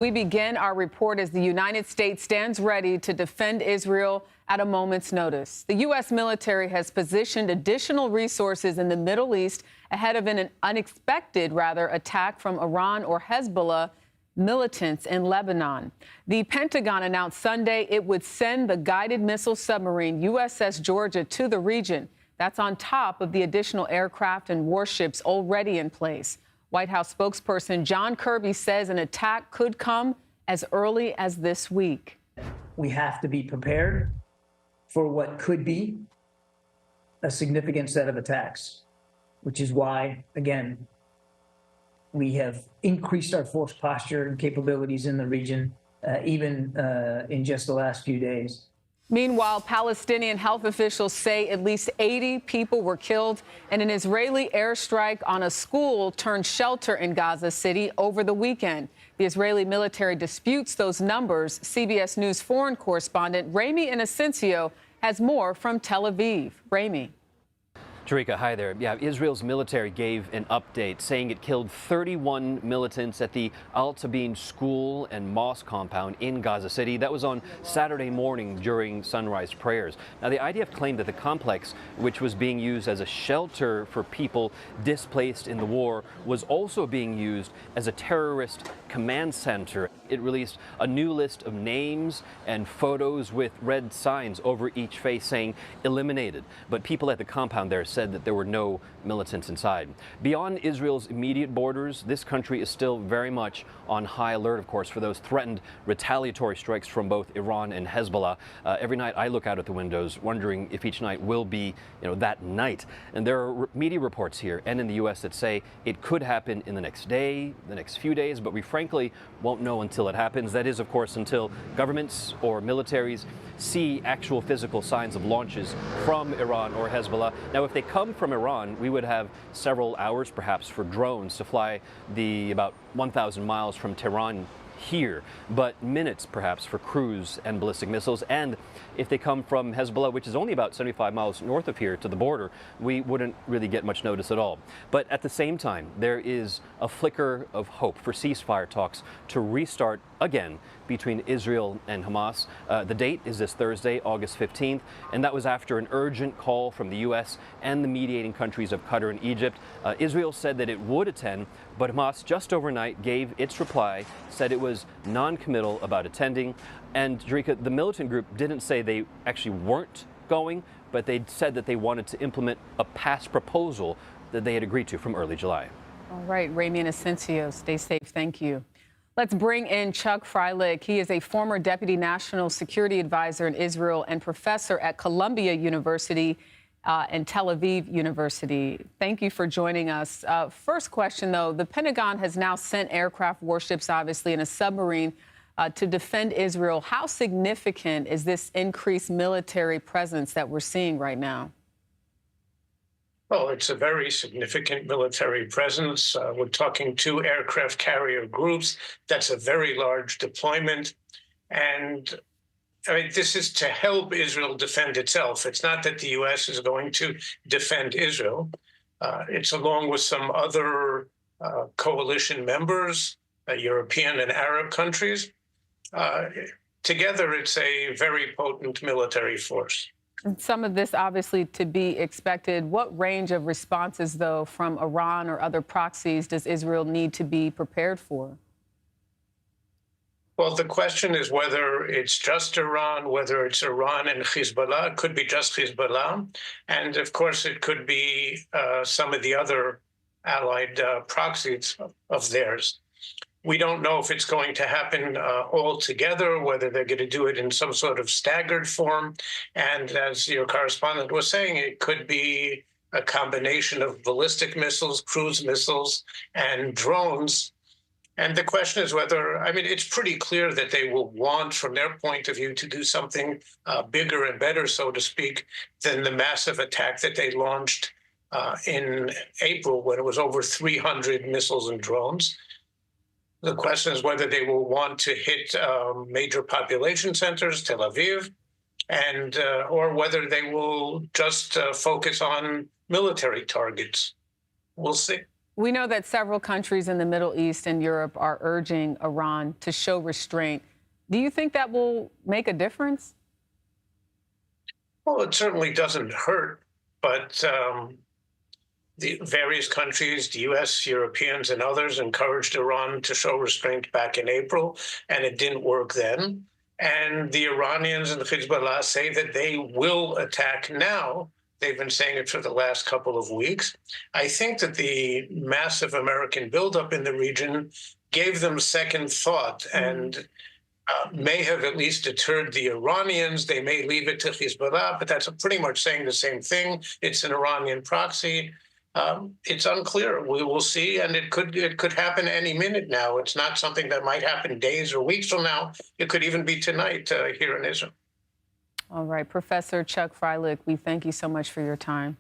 We begin our report as the United States stands ready to defend Israel at a moment's notice. The U.S. military has positioned additional resources in the Middle East ahead of an unexpected, attack from Iran or Hezbollah militants in Lebanon. The Pentagon announced Sunday it would send the guided missile submarine USS Georgia to the region. That's on top of the additional aircraft and warships already in place. White House spokesperson John Kirby says an attack could come as early as this week. We have to be prepared for what could be a significant set of attacks, which is why, again, we have increased our force posture and capabilities in the region, even in just the last few days. Meanwhile, Palestinian health officials say at least 80 people were killed in an Israeli airstrike on a school turned shelter in Gaza City over the weekend. The Israeli military disputes those numbers. CBS News foreign correspondent Ramy Inocencio has more from Tel Aviv. Ramy. Tarika, hi there. Yeah, Israel's military gave an update saying it killed 31 militants at the Al Tabeen school and mosque compound in Gaza City. That was on Saturday morning during sunrise prayers. Now, the IDF claimed that the complex, which was being used as a shelter for people displaced in the war, was also being used as a terrorist command center. It released a new list of names and photos with red signs over each face saying eliminated. But people at the compound there said that there were no militants inside. Beyond Israel's immediate borders, this country is still very much on high alert, of course, for those threatened retaliatory strikes from both Iran and Hezbollah. Every night I look out at the windows wondering if each night will be, that night. And there are media reports here and in the U.S. that say it could happen in the next day, the next few days, but we frankly won't know until it happens. That is, of course, until governments or militaries see actual physical signs of launches from Iran or Hezbollah. Now, if they come from Iran, we would have several hours, perhaps, for drones to fly the about 1,000 miles from Tehran here, but minutes perhaps for cruise and ballistic missiles. And if they come from Hezbollah, which is only about 75 miles north of here to the border, we wouldn't really get much notice at all. But at the same time, there is a flicker of hope for ceasefire talks to restart again between Israel and Hamas. The date is this Thursday, August 15th, and that was after an urgent call from the U.S. and the mediating countries of Qatar and Egypt. Israel said that it would attend, but Hamas just overnight gave its reply, said it was non-committal about attending. And Tarika, the militant group didn't say they actually weren't going, but they said that they wanted to implement a past proposal that they had agreed to from early July. All right, Ramy Inocencio, stay safe. Thank you. Let's bring in Chuck Freilich. He is a former deputy national security advisor in Israel and professor at Columbia University and Tel Aviv University. Thank you for joining us. First question, though, the Pentagon has now sent aircraft warships, obviously, and a submarine to defend Israel. How significant is this increased military presence that we're seeing right now? Well, it's a very significant military presence. We're talking 2 aircraft carrier groups. That's a very large deployment. And I mean, this is to help Israel defend itself. It's not that the U.S. is going to defend Israel. It's along with some other coalition members, European and Arab countries. Together, it's a very potent military force. And some of this obviously to be expected. What range of responses, though, from Iran or other proxies does Israel need to be prepared for? Well, the question is whether it's just Iran, whether it's Iran and Hezbollah. It could be just Hezbollah. And of course, it could be some of the other allied proxies of theirs. We don't know if it's going to happen all together, whether they're going to do it in some sort of staggered form. And as your correspondent was saying, it could be a combination of ballistic missiles, cruise missiles, and drones. And the question is whether, I mean, it's pretty clear that they will want, from their point of view, to do something bigger and better, so to speak, than the massive attack that they launched in April, when it was over 300 missiles and drones. The question is whether they will want to hit major population centers, Tel Aviv, and or whether they will just focus on military targets. We'll see. We know that several countries in the Middle East and Europe are urging Iran to show restraint. Do you think that will make a difference? Well, it certainly doesn't hurt, but the various countries, the U.S., Europeans, and others encouraged Iran to show restraint back in April, and it didn't work then. And the Iranians and the Hezbollah say that they will attack now. They've been saying it for the last couple of weeks. I think that the massive American buildup in the region gave them second thought and may have at least deterred the Iranians. They may leave it to Hezbollah, but that's pretty much saying the same thing. It's an Iranian proxy. It's unclear. We will see, and it could happen any minute now. It's not something that might happen days or weeks from now. It could even be tonight here in Israel. All right, Professor Chuck Freilich, we thank you so much for your time.